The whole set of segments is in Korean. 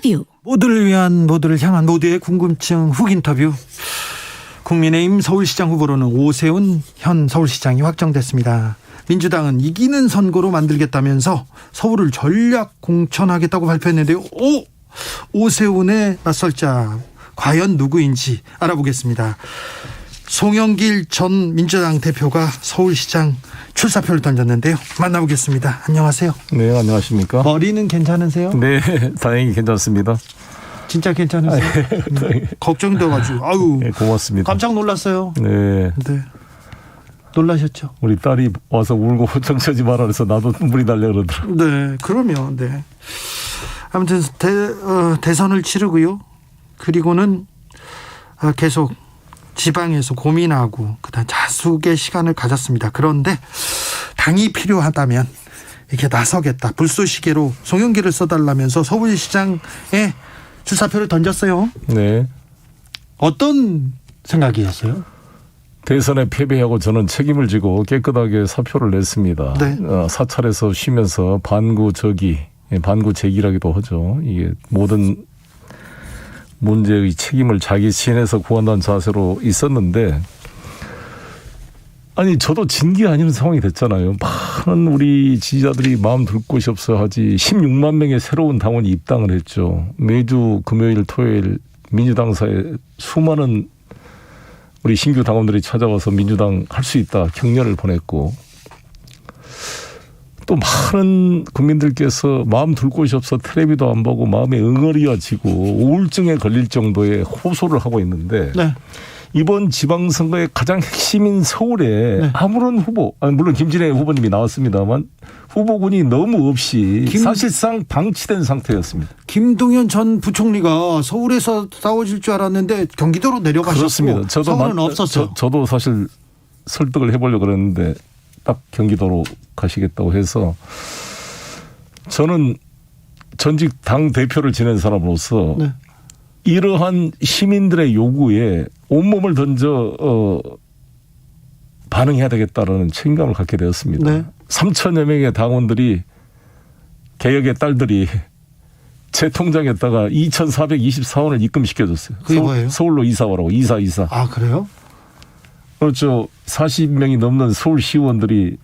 인터뷰. 모두를 위한, 모두를 향한 모두의 궁금증 훅 인터뷰. 국민의힘 서울시장 후보로는 오세훈 현 서울시장이 확정됐습니다. 민주당은 이기는 선거로 만들겠다면서 서울을 전략 공천하겠다고 발표했는데요. 오세훈의 맞설자 과연 누구인지 알아보겠습니다. 송영길 전 민주당 대표가 서울시장 출사표를 던졌는데요. 만나보겠습니다. 안녕하세요. 네, 안녕하십니까. 머리는 괜찮으세요? 네, 다행히 괜찮습니다. 진짜 괜찮으세요? 걱정돼가지고 아유, 네, 고맙습니다. 깜짝 놀랐어요. 네. 네. 놀라셨죠? 우리 딸이 와서 울고 정처지 마라 그래서 나도 눈물이 날려 그러더라고요. 네, 그러면 네. 아무튼 대선을 치르고요. 그리고는 계속 지방에서 고민하고 그다음 자숙의 시간을 가졌습니다. 그런데 당이 필요하다면 이렇게 나서겠다. 불쏘시개로 송영길을 써달라면서 서울시장에 출사표를 던졌어요. 네. 어떤 생각이었어요? 대선에 패배하고 저는 책임을 지고 깨끗하게 사표를 냈습니다. 네. 사찰에서 쉬면서 반구적이, 반구제기라기도 하죠. 이게 모든 문제의 책임을 자기 시인해서 구한다는 자세로 있었는데, 아니 저도 진기 아니는 상황이 됐잖아요. 많은 우리 지지자들이 마음 둘 곳이 없어 하지 16만 명의 새로운 당원이 입당을 했죠. 매주 금요일 토요일 민주당사에 수많은 우리 신규 당원들이 찾아와서 민주당 할 수 있다 격려를 보냈고, 또 많은 국민들께서 마음 둘 곳이 없어 텔레비도 안 보고 마음에 응어리어지고 우울증에 걸릴 정도의 호소를 하고 있는데, 네. 이번 지방선거의 가장 핵심인 서울에 네. 아무런 후보, 물론 김진애 후보님이 나왔습니다만 후보군이 너무 없이 사실상 방치된 상태였습니다. 김동연 전 부총리가 서울에서 싸워질 줄 알았는데 경기도로 내려가셨고 그렇습니다. 서울은 없었어요. 저도 사실 설득을 해보려고 그랬는데 딱 경기도로 가시겠다고 해서, 저는 전직 당 대표를 지낸 사람으로서 네. 이러한 시민들의 요구에 온몸을 던져 반응해야 되겠다라는 책임감을 갖게 되었습니다. 네. 3천여 명의 당원들이, 개혁의 딸들이 제 통장에다가 2,424원을 입금시켜줬어요. 그게 뭐예요? 서울로 이사 오라고. 이사. 아, 그래요? 그렇죠. 40명이 넘는 서울시의원들이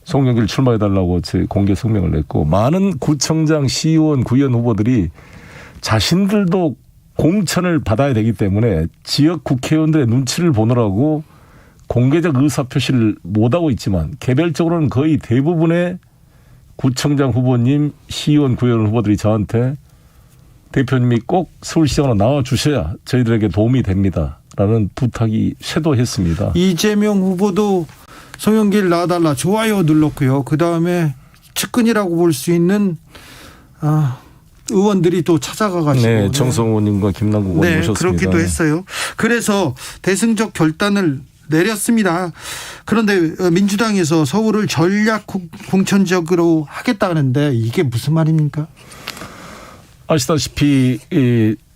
송영길 출마해달라고 제 공개 성명을 냈고, 많은 구청장, 시의원, 구의원 후보들이 자신들도 공천을 받아야 되기 때문에 지역 국회의원들의 눈치를 보느라고 공개적 의사표시를 못하고 있지만, 개별적으로는 거의 대부분의 구청장 후보님, 시의원, 구의원 후보들이 저한테 대표님이 꼭 서울시장으로 나와주셔야 저희들에게 도움이 됩니다라는 부탁이 쇄도했습니다. 이재명 후보도 송영길 나와달라 좋아요 눌렀고요. 그다음에 측근이라고 볼 수 있는 의원들이 또 찾아가가지고. 네, 정성호님과 김남국 의원 모셨습니다. 그렇기도 했어요. 그래서 대승적 결단을 내렸습니다. 그런데 민주당에서 서울을 전략 공천적으로 하겠다는데 이게 무슨 말입니까? 아시다시피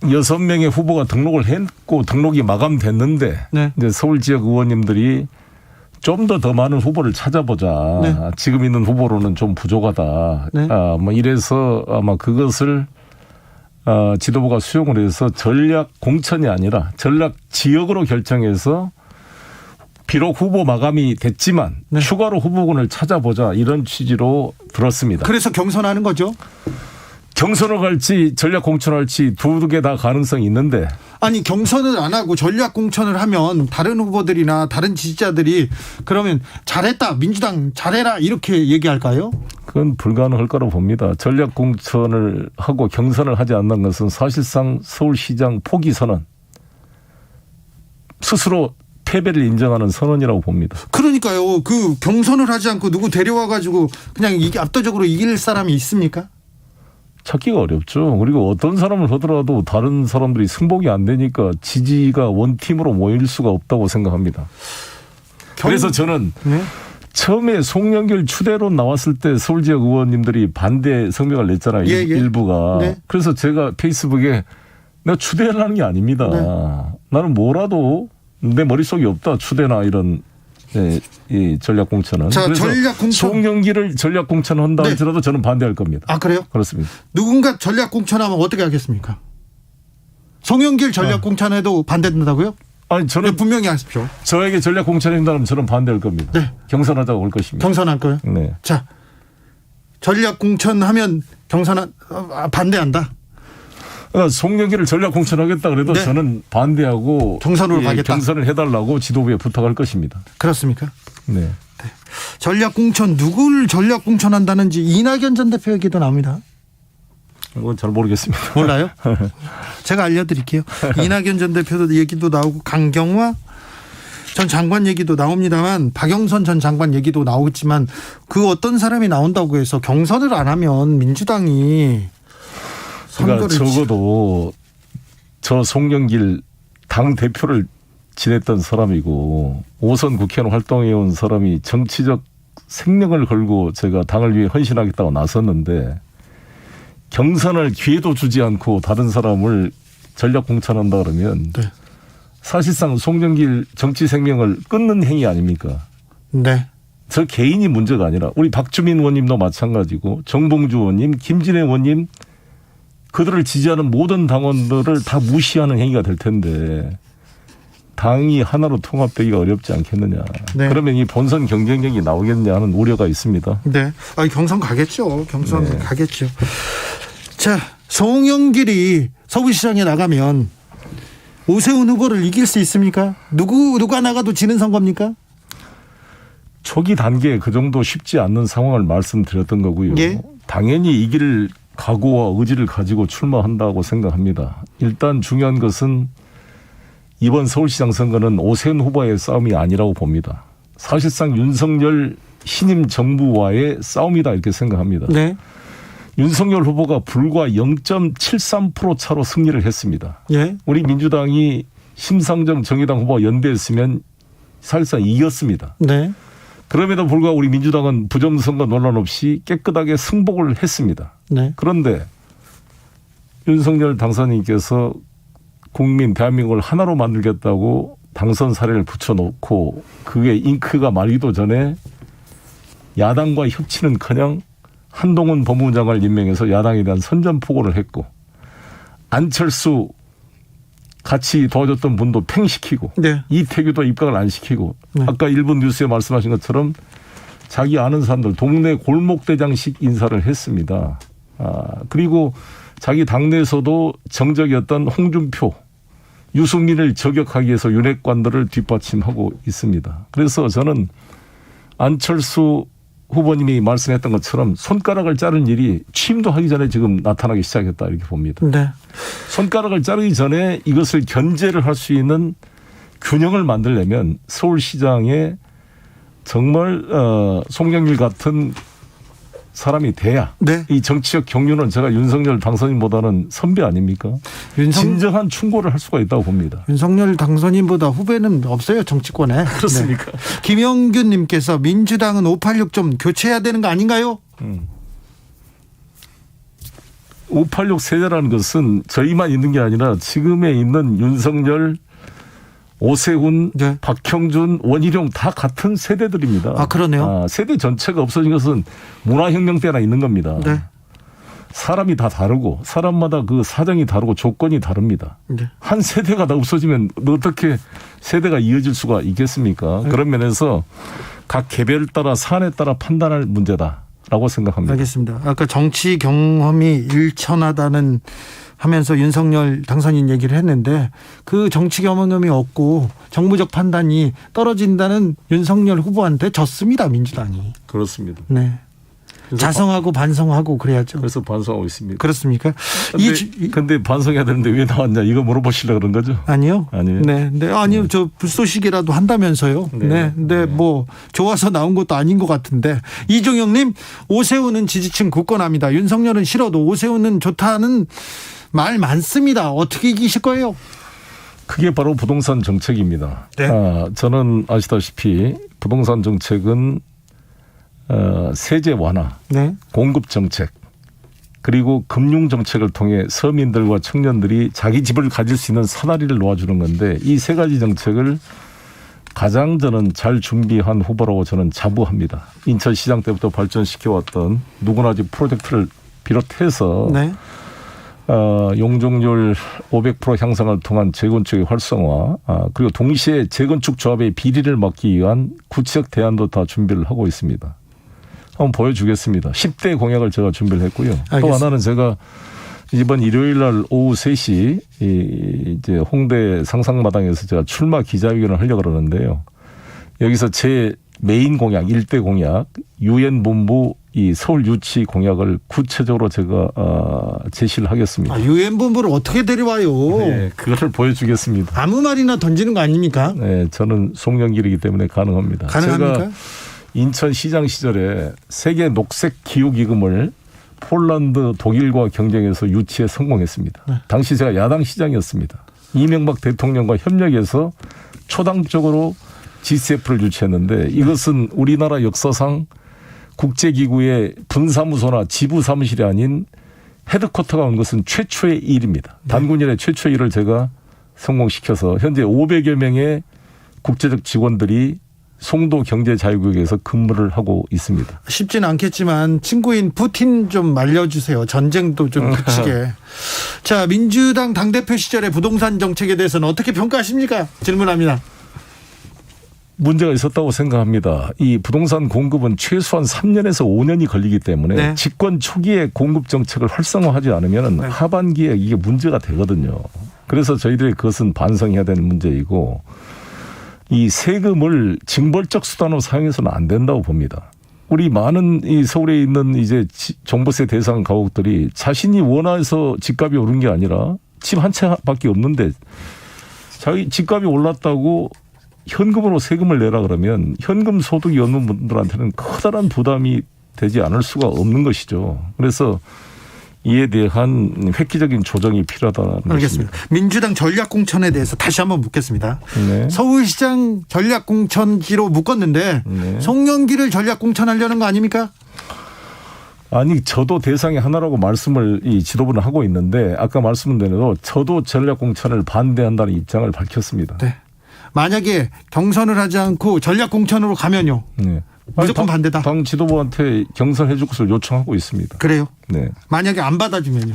6명의 후보가 등록을 했고 등록이 마감됐는데 네. 이제 서울 지역 의원님들이 좀 더 많은 후보를 찾아보자. 네. 지금 있는 후보로는 좀 부족하다. 네. 뭐 이래서 아마 그것을 지도부가 수용을 해서 전략 공천이 아니라 전략 지역으로 결정해서, 비록 후보 마감이 됐지만 네. 추가로 후보군을 찾아보자, 이런 취지로 들었습니다. 그래서 경선하는 거죠? 경선을 갈지 전략 공천을 할지 두 개 다 가능성이 있는데, 아니 경선을 안 하고 전략 공천을 하면 다른 후보들이나 다른 지지자들이 그러면 잘했다, 민주당 잘해라, 이렇게 얘기할까요? 그건 불가능할 거라고 봅니다. 전략 공천을 하고 경선을 하지 않는 것은 사실상 서울시장 포기 선언, 스스로 패배를 인정하는 선언이라고 봅니다. 그러니까요. 그 경선을 하지 않고 누구 데려와 가지고 그냥 이게 압도적으로 이길 사람이 있습니까? 찾기가 어렵죠. 그리고 어떤 사람을 하더라도 다른 사람들이 승복이 안 되니까 지지가 원팀으로 모일 수가 없다고 생각합니다. 그래서 저는 네? 처음에 송영길 추대로 나왔을 때 서울 지역 의원님들이 반대 성명을 냈잖아요. 예. 일부가. 네. 그래서 제가 페이스북에 내가 추대를 하는 게 아닙니다. 네. 나는 뭐라도 내 머릿속에 없다, 추대나 이런 예, 이 전략 공천은. 자, 그래서 전략 공천. 송영길을 전략 공천한다 네. 할지라도 저는 반대할 겁니다. 아, 그래요? 그렇습니다. 누군가 전략 공천하면 어떻게 하겠습니까? 송영길 전략 공천해도 반대된다고요? 아니 저는 분명히 하십시오. 저에게 전략 공천한다면 저는 반대할 겁니다. 네. 경선하자고 올 것입니다. 경선할 거예요? 네. 자, 전략 공천하면 반대한다. 송영길을 전략 공천하겠다 그래도 네. 저는 반대하고 경선으로 가겠다. 경선을 해달라고 지도부에 부탁할 것입니다. 그렇습니까? 네. 전략 공천 누구를 전략 공천한다는지 이낙연 전 대표 얘기도 나옵니다. 그건 잘 모르겠습니다. 몰라요? 제가 알려드릴게요. 이낙연 전 대표도 얘기도 나오고 강경화 전 장관 얘기도 나옵니다만 박영선 전 장관 얘기도 나오겠지만 그 어떤 사람이 나온다고 해서 경선을 안 하면 민주당이 그러니까 적어도 저 송영길 당 대표를 지냈던 사람이고 5선 국회의원 활동해온 사람이 정치적 생명을 걸고 제가 당을 위해 헌신하겠다고 나섰는데 경선을 기회도 주지 않고 다른 사람을 전략 공천한다 그러면 네. 사실상 송영길 정치 생명을 끊는 행위 아닙니까? 네. 저 개인이 문제가 아니라 우리 박주민 의원님도 마찬가지고 정봉주 의원님, 김진애 의원님 그들을 지지하는 모든 당원들을 다 무시하는 행위가 될 텐데 당이 하나로 통합되기가 어렵지 않겠느냐. 네. 그러면 이 본선 경쟁력이 나오겠냐 하는 우려가 있습니다. 네. 경선 가겠죠. 경선 네. 가겠죠. 자, 송영길이 서울시장에 나가면 오세훈 후보를 이길 수 있습니까? 누가 나가도 지는 선거입니까? 초기 단계에 그 정도 쉽지 않는 상황을 말씀드렸던 거고요. 예. 당연히 이길 각오와 의지를 가지고 출마한다고 생각합니다. 일단 중요한 것은 이번 서울시장 선거는 오세훈 후보의 싸움이 아니라고 봅니다. 사실상 윤석열 신임 정부와의 싸움이다 이렇게 생각합니다. 네. 윤석열 후보가 불과 0.73% 차로 승리를 했습니다. 예. 우리 민주당이 심상정 정의당 후보와 연대했으면 사실상 이겼습니다. 네. 그럼에도 불구하고 우리 민주당은 부정선거 논란 없이 깨끗하게 승복을 했습니다. 네. 그런데 윤석열 당선인께서 국민 대한민국을 하나로 만들겠다고 당선 사례를 붙여놓고 그게 잉크가 마르기도 전에 야당과 협치는커녕 한동훈 법무부 장관을 임명해서 야당에 대한 선전포고를 했고 안철수 같이 도와줬던 분도 팽시키고 네. 이태규도 입각을 안 시키고 네. 아까 일본 뉴스에 말씀하신 것처럼 자기 아는 사람들 동네 골목대장식 인사를 했습니다. 그리고 자기 당내에서도 정적이었던 홍준표, 유승민을 저격하기 위해서 윤핵관들을 뒷받침하고 있습니다. 그래서 저는 안철수 후보님이 말씀했던 것처럼 손가락을 자른 일이 취임도 하기 전에 지금 나타나기 시작했다 이렇게 봅니다. 네. 손가락을 자르기 전에 이것을 견제를 할 수 있는 균형을 만들려면 서울시장에 정말 송영길 같은 사람이 돼야 네. 이 정치적 경륜은 제가 윤석열 당선인보다는 선배 아닙니까? 진정한 충고를 할 수가 있다고 봅니다. 윤석열 당선인보다 후배는 없어요 정치권에. 그렇습니까? 네. 김영균님께서 민주당은 586 좀 교체해야 되는 거 아닌가요? 586 세대라는 것은 저희만 있는 게 아니라 지금에 있는 윤석열, 오세훈, 네. 박형준, 원희룡 다 같은 세대들입니다. 아, 그러네요. 세대 전체가 없어진 것은 문화혁명 때나 있는 겁니다. 네. 사람이 다 다르고 사람마다 그 사정이 다르고 조건이 다릅니다. 네. 한 세대가 다 없어지면 어떻게 세대가 이어질 수가 있겠습니까? 네. 그런 면에서 각 개별 따라 사안에 따라 판단할 문제다라고 생각합니다. 알겠습니다. 아까 정치 경험이 일천하다는 하면서 윤석열 당선인 얘기를 했는데 그 정치 경험이 없고 정무적 판단이 떨어진다는 윤석열 후보한테 졌습니다. 민주당이. 그렇습니다. 네. 자성하고 반성하고 그래야죠. 그래서 반성하고 있습니다. 그렇습니까? 근데 반성해야 되는데 왜 나왔냐 이거 물어보시려고 그런 거죠? 아니요. 아니에요. 네. 네. 아니요. 저 불쏘시개라도 한다면서요. 네. 네. 근데 뭐 좋아서 나온 것도 아닌 것 같은데. 이종영님, 오세훈은 지지층 굳건합니다. 윤석열은 싫어도 오세훈은 좋다는 말 많습니다. 어떻게 이기실 거예요? 그게 바로 부동산 정책입니다. 네. 저는 아시다시피 부동산 정책은 세제 완화, 네. 공급 정책, 그리고 금융 정책을 통해 서민들과 청년들이 자기 집을 가질 수 있는 사다리를 놓아주는 건데 이 세 가지 정책을 가장 저는 잘 준비한 후보라고 저는 자부합니다. 인천시장 때부터 발전시켜왔던 누구나지 프로젝트를 비롯해서 네. 용적률 500% 향상을 통한 재건축의 활성화, 그리고 동시에 재건축 조합의 비리를 막기 위한 구체적 대안도 다 준비를 하고 있습니다. 한번 보여주겠습니다. 10대 공약을 제가 준비를 했고요. 알겠습니다. 또 하나는 제가 이번 일요일 날 오후 3시 이제 홍대 상상마당에서 제가 출마 기자회견을 하려고 그러는데요. 여기서 제 메인 공약, 1대 공약, 유엔 본부 이 서울 유치 공약을 구체적으로 제가 제시를 하겠습니다. 유엔 본부를 어떻게 데려와요? 네, 그것을 보여주겠습니다. 아무 말이나 던지는 거 아닙니까? 네, 저는 송영길이기 때문에 가능합니다. 가능합니까? 제가 인천시장 시절에 세계 녹색 기후기금을 폴란드, 독일과 경쟁해서 유치에 성공했습니다. 네. 당시 제가 야당 시장이었습니다. 이명박 대통령과 협력해서 초당적으로 GCF를 유치했는데 이것은 우리나라 역사상 국제기구의 분사무소나 지부사무실이 아닌 헤드쿼터가 온 것은 최초의 일입니다. 네. 단군 이래 최초의 일을 제가 성공시켜서 현재 500여 명의 국제적 직원들이 송도 경제자유구역에서 근무를 하고 있습니다. 쉽지는 않겠지만 친구인 푸틴 좀 말려주세요. 전쟁도 좀 그치게. 자, 민주당 당대표 시절의 부동산 정책에 대해서는 어떻게 평가하십니까? 질문합니다. 문제가 있었다고 생각합니다. 이 부동산 공급은 최소한 3년에서 5년이 걸리기 때문에 네. 집권 초기에 공급 정책을 활성화하지 않으면 네. 하반기에 이게 문제가 되거든요. 그래서 저희들이 그것은 반성해야 되는 문제이고 이 세금을 징벌적 수단으로 사용해서는 안 된다고 봅니다. 우리 많은 이 서울에 있는 이제 종부세 대상 가옥들이 자신이 원해서 집값이 오른 게 아니라 집 한 채밖에 없는데 자기 집값이 올랐다고 현금으로 세금을 내라 그러면 현금 소득이 없는 분들한테는 커다란 부담이 되지 않을 수가 없는 것이죠. 그래서 이에 대한 획기적인 조정이 필요하다는 알겠습니다. 것입니다. 민주당 전략공천에 대해서 다시 한번 묻겠습니다. 네. 서울시장 전략공천지로 묶었는데 네. 송영길을 전략공천하려는 거 아닙니까? 아니 저도 대상의 하나라고 말씀을 이 지도부는 하고 있는데 아까 말씀드린 대로 저도 전략공천을 반대한다는 입장을 밝혔습니다. 네. 만약에 경선을 하지 않고 전략공천으로 가면요. 네. 무조건 반대다. 당 지도부한테 경선해 줄 것을 요청하고 있습니다. 그래요? 네. 만약에 안 받아주면요?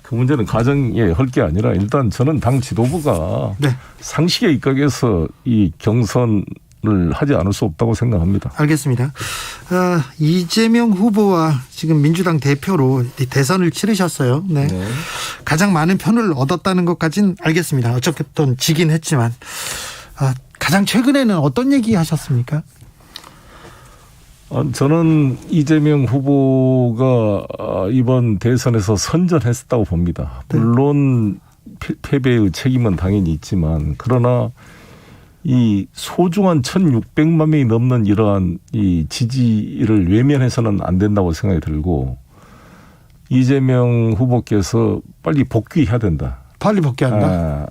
그 문제는 가정에 할 게 아니라 일단 저는 당 지도부가 네. 상식에 입각해서 이 경선을 하지 않을 수 없다고 생각합니다. 알겠습니다. 이재명 후보와 지금 민주당 대표로 대선을 치르셨어요. 네. 네. 가장 많은 표를 얻었다는 것까지는 알겠습니다. 어쨌든 지긴 했지만 가장 최근에는 어떤 얘기 하셨습니까? 저는 이재명 후보가 이번 대선에서 선전했다고 봅니다. 물론 패배의 책임은 당연히 있지만 그러나 이 소중한 1,600만 명이 넘는 이러한 이 지지를 외면해서는 안 된다고 생각이 들고 이재명 후보께서 빨리 복귀해야 된다. 빨리 복귀한다.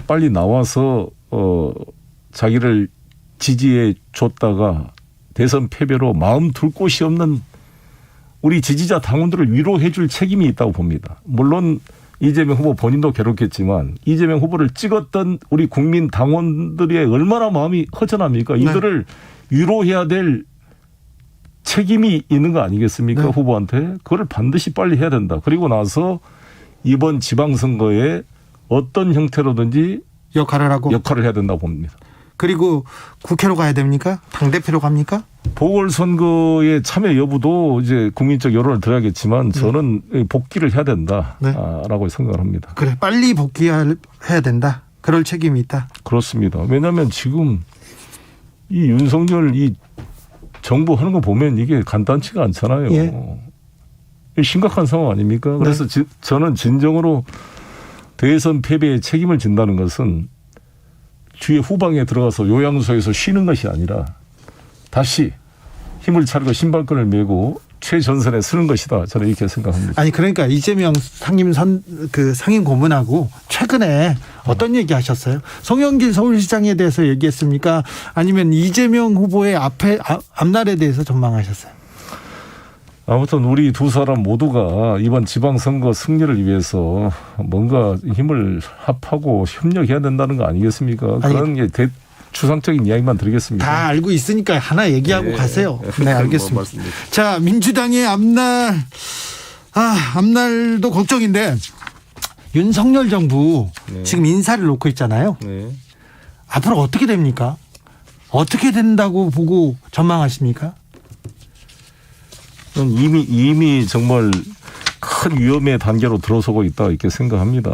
빨리 나와서 자기를 지지해 줬다가 대선 패배로 마음 둘 곳이 없는 우리 지지자 당원들을 위로해 줄 책임이 있다고 봅니다. 물론 이재명 후보 본인도 괴롭겠지만 이재명 후보를 찍었던 우리 국민 당원들의 얼마나 마음이 허전합니까? 이들을 네. 위로해야 될 책임이 있는 거 아니겠습니까? 네. 후보한테. 그걸 반드시 빨리 해야 된다. 그리고 나서 이번 지방선거에 어떤 형태로든지 역할을 해야 된다고 봅니다. 그리고 국회로 가야 됩니까? 당대표로 갑니까? 보궐선거의 참여 여부도 이제 국민적 여론을 들어야겠지만 저는 복귀를 해야 된다라고 생각을 합니다. 그래, 빨리 복귀해야 된다. 그럴 책임이 있다. 그렇습니다. 왜냐하면 지금 이 윤석열 이 정부 하는 거 보면 이게 간단치가 않잖아요. 예. 심각한 상황 아닙니까? 그래서 네. 저는 진정으로 대선 패배의 책임을 진다는 것은 뒤에 후방에 들어가서 요양소에서 쉬는 것이 아니라 다시 힘을 차리고 신발끈을 메고 최전선에 서는 것이다. 저는 이렇게 생각합니다. 아니 그러니까 이재명 상임 고문하고 최근에 어떤 얘기 하셨어요? 송영길 서울시장에 대해서 얘기했습니까? 아니면 이재명 후보의 앞날에 대해서 전망하셨어요? 아무튼 우리 두 사람 모두가 이번 지방선거 승리를 위해서 뭔가 힘을 합하고 협력해야 된다는 거 아니겠습니까? 그런 게 추상적인 이야기만 드리겠습니다. 다 알고 있으니까 하나 얘기하고 네. 가세요. 네, 알겠습니다. 자, 민주당의 앞날도 걱정인데 윤석열 정부 네. 지금 인사를 놓고 있잖아요. 네. 앞으로 어떻게 됩니까? 어떻게 된다고 보고 전망하십니까? 이미 정말 큰 위험의 단계로 들어서고 있다 이렇게 생각합니다.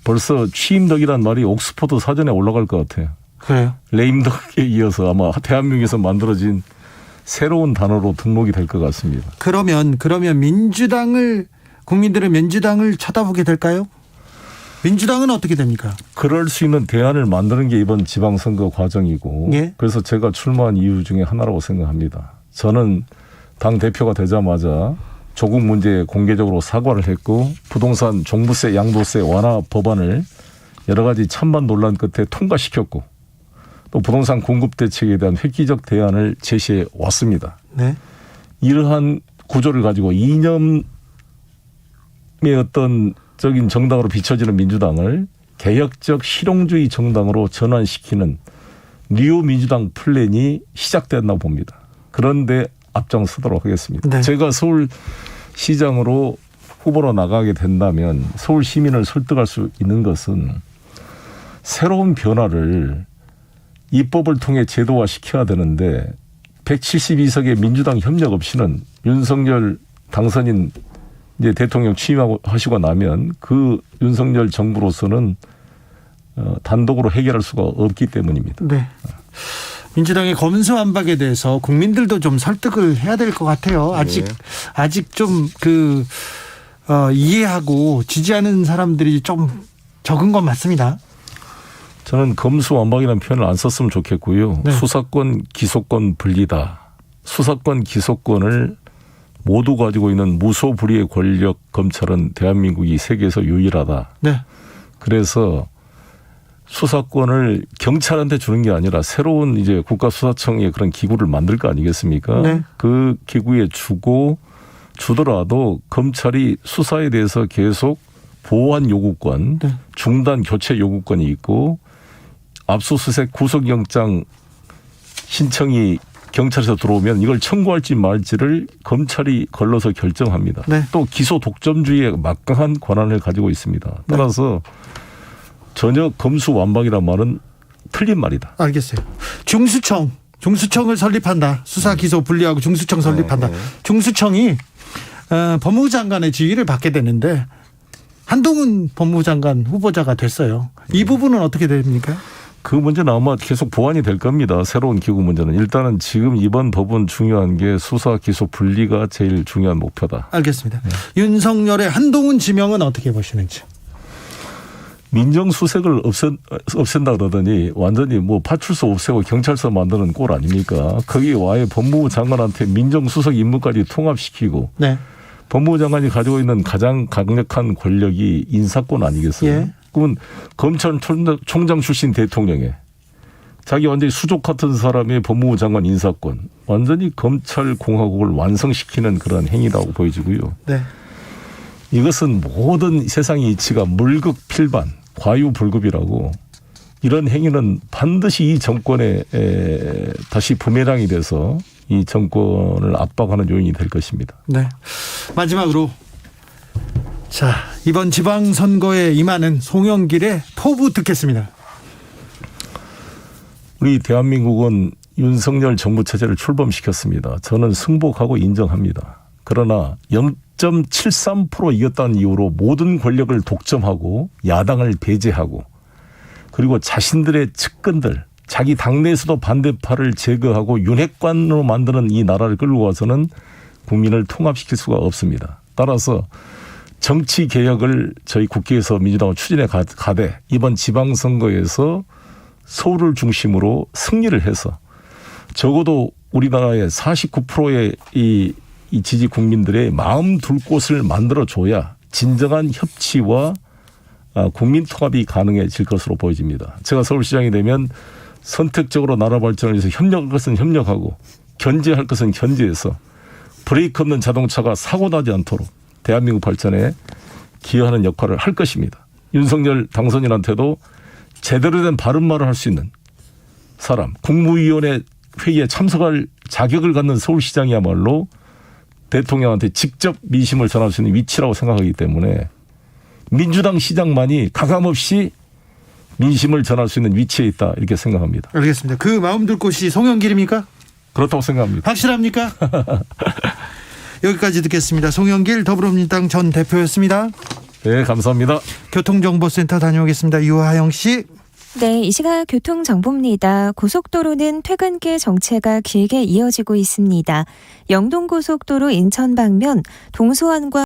벌써 취임덕이란 말이 옥스퍼드 사전에 올라갈 것 같아요. 그래요? 레임덕에 이어서 아마 대한민국에서 만들어진 새로운 단어로 등록이 될 것 같습니다. 그러면 국민들은 민주당을 쳐다보게 될까요? 민주당은 어떻게 됩니까? 그럴 수 있는 대안을 만드는 게 이번 지방선거 과정이고 예? 그래서 제가 출마한 이유 중에 하나라고 생각합니다. 저는 당대표가 되자마자 조국 문제에 공개적으로 사과를 했고 부동산 종부세 양도세 완화 법안을 여러 가지 찬반 논란 끝에 통과시켰고 또 부동산 공급 대책에 대한 획기적 대안을 제시해 왔습니다. 네. 이러한 구조를 가지고 이념의 어떤 적인 정당으로 비춰지는 민주당을 개혁적 실용주의 정당으로 전환시키는 뉴 민주당 플랜이 시작됐나 봅니다. 그런데 앞장서도록 하겠습니다. 네. 제가 서울시장으로 후보로 나가게 된다면 서울 시민을 설득할 수 있는 것은 새로운 변화를 입법을 통해 제도화시켜야 되는데 172석의 민주당 협력 없이는 윤석열 당선인 이제 대통령 취임하시고 나면 그 윤석열 정부로서는 단독으로 해결할 수가 없기 때문입니다. 네. 민주당의 검수완박에 대해서 국민들도 좀 설득을 해야 될 것 같아요. 아직 좀 이해하고 지지하는 사람들이 좀 적은 건 맞습니다. 저는 검수완박이라는 표현을 안 썼으면 좋겠고요. 네. 수사권, 기소권 분리다. 수사권, 기소권을 모두 가지고 있는 무소불위의 권력 검찰은 대한민국이 세계에서 유일하다. 네. 그래서 수사권을 경찰한테 주는 게 아니라 새로운 이제 국가수사청의 그런 기구를 만들 거 아니겠습니까? 네. 그 기구에 주더라도 검찰이 수사에 대해서 계속 보완 요구권, 네. 중단 교체 요구권이 있고 압수수색 구속영장 신청이 경찰에서 들어오면 이걸 청구할지 말지를 검찰이 걸러서 결정합니다. 네. 또 기소 독점주의에 막강한 권한을 가지고 있습니다. 따라서 전혀 검수완박이란 말은 틀린 말이다. 알겠어요. 중수청을 설립한다. 수사 기소 분리하고 중수청 설립한다. 중수청이 법무부 장관의 지휘를 받게 되는데 한동훈 법무부 장관 후보자가 됐어요. 이 부분은 어떻게 됩니까? 그 문제는 아마 계속 보완이 될 겁니다. 새로운 기구 문제는. 일단은 지금 이번 법은 중요한 게 수사 기소 분리가 제일 중요한 목표다. 알겠습니다. 윤석열의 한동훈 지명은 어떻게 보시는지. 민정수색을 없앤다 그러더니 완전히 뭐 파출소 없애고 경찰서 만드는 꼴 아닙니까? 거기에 와해 법무부 장관한테 민정수석 임무까지 통합시키고 네. 법무부 장관이 가지고 있는 가장 강력한 권력이 인사권 아니겠어요? 예. 그러면 검찰총장 출신 대통령에 자기 완전히 수족 같은 사람의 법무부 장관 인사권 완전히 검찰공화국을 완성시키는 그런 행위라고 보여지고요. 네. 이것은 모든 세상의 이치가 물극필반 과유불급이라고 이런 행위는 반드시 이 정권에 다시 부메랑이 돼서 이 정권을 압박하는 요인이 될 것입니다. 네. 마지막으로 자 이번 지방선거에 임하는 송영길의 포부 듣겠습니다. 우리 대한민국은 윤석열 정부 체제를 출범시켰습니다. 저는 승복하고 인정합니다. 그러나 0.73% 이겼다는 이유로 모든 권력을 독점하고 야당을 배제하고 그리고 자신들의 측근들 자기 당내에서도 반대파를 제거하고 윤핵관으로 만드는 이 나라를 끌고 와서는 국민을 통합시킬 수가 없습니다. 따라서 정치 개혁을 저희 국회에서 민주당은 추진해 가되 이번 지방선거에서 서울을 중심으로 승리를 해서 적어도 우리나라의 49%의 이 지지 국민들의 마음 둘 곳을 만들어줘야 진정한 협치와 국민 통합이 가능해질 것으로 보여집니다. 제가 서울시장이 되면 선택적으로 나라 발전을 위해서 협력할 것은 협력하고 견제할 것은 견제해서 브레이크 없는 자동차가 사고 나지 않도록 대한민국 발전에 기여하는 역할을 할 것입니다. 윤석열 당선인한테도 제대로 된 바른 말을 할 수 있는 사람, 국무위원회 회의에 참석할 자격을 갖는 서울시장이야말로 대통령한테 직접 민심을 전할 수 있는 위치라고 생각하기 때문에 민주당 시장만이 가감없이 민심을 전할 수 있는 위치에 있다 이렇게 생각합니다. 알겠습니다. 그 마음 둘 곳이 송영길입니까? 그렇다고 생각합니다. 확실합니까? 여기까지 듣겠습니다. 송영길 더불어민주당 전 대표였습니다. 네, 감사합니다. 교통정보센터 다녀오겠습니다. 유하영 씨. 네, 이 시각 교통정보입니다. 고속도로는 퇴근길 정체가 길게 이어지고 있습니다. 영동고속도로 인천 방면 동수원과